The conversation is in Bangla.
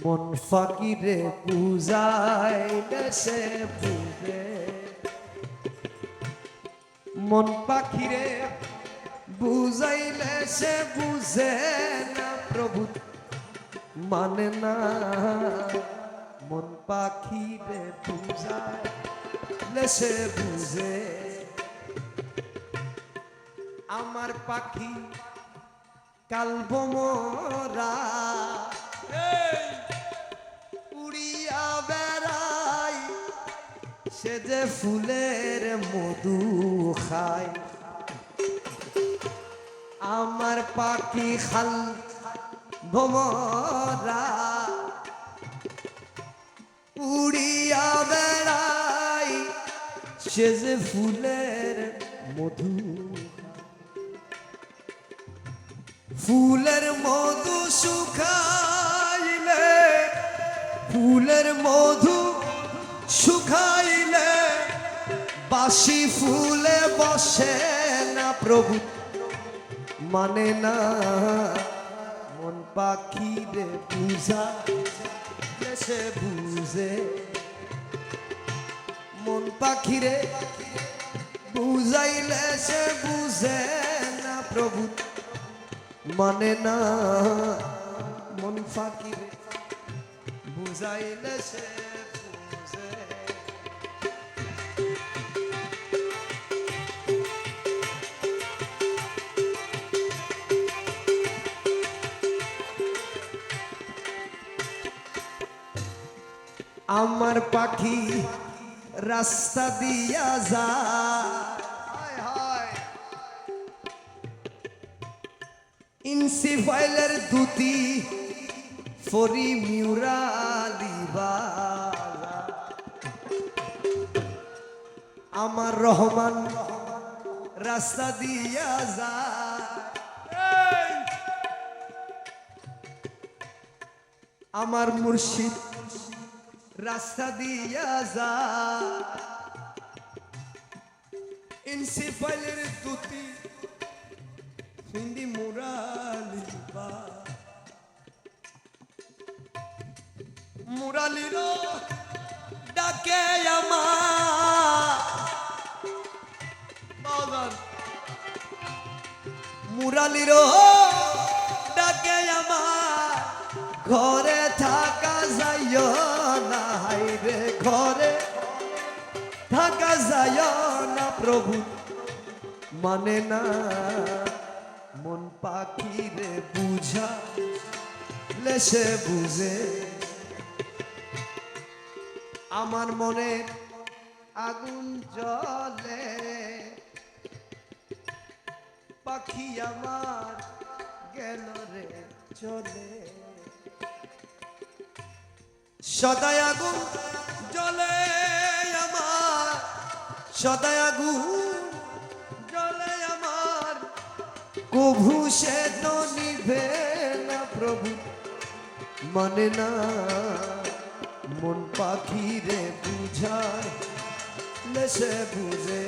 মন ফাকিরে বুঝাইলে সে বুঝে, মন পাখিরে বুঝাইলে সে বুঝে না প্রভু মানে না। মন পাখিরে বুঝাইলে সে বুঝে, আমার পাখি কালব মোরা উড়িয়া বেড়াই, সে যে ফুলের মধু খায়। আমার পাখি খাল ভোমরা উড়িয়া বেড়াই, সে যে ফুলের মধু, ফুলের মধু শুকাইলে, ফুলের মধু শুকাইলে বাসি ফুলে বসে না প্রভু মানে না। মন পাখিরে বুঝাইলে সে বুঝে, মন পাখিরে বুঝাইলে সে বুঝে না প্রভু মানে না। মন ফাকিরে বুঝাইলে সে বুঝে। আমার পাখি রাস্তা দিয়া যায়, ইনসি ফাইলের দুতি ফরি মিউরালি বাজা। আমার রহমান রাস্তা দিয়া যায়, আমার মুর্শিদ রাস্তা দিয়া যায়, ইনসি ফাইলের দুতি হিন্দি মুরালি বা মুরালির ডাকে আমার, মুরালির ডাকে আমার, ঘরে থাকা যাইও না হাইরে, ঘরে থাকা যাইও না প্রভু মানে না। মন পাখিরে বুঝাইলে সে বুঝে, আমার মনে আগুন জ্বলে, পাখি আমার গেল রে চলে। সদাই আগুন জ্বলে আমার, সদাই আগুন জ্বলে আমার, কভু সে তো নিভে না প্রভু মানে না। মন পাখিরে বুঝাইলে সে বুঝে।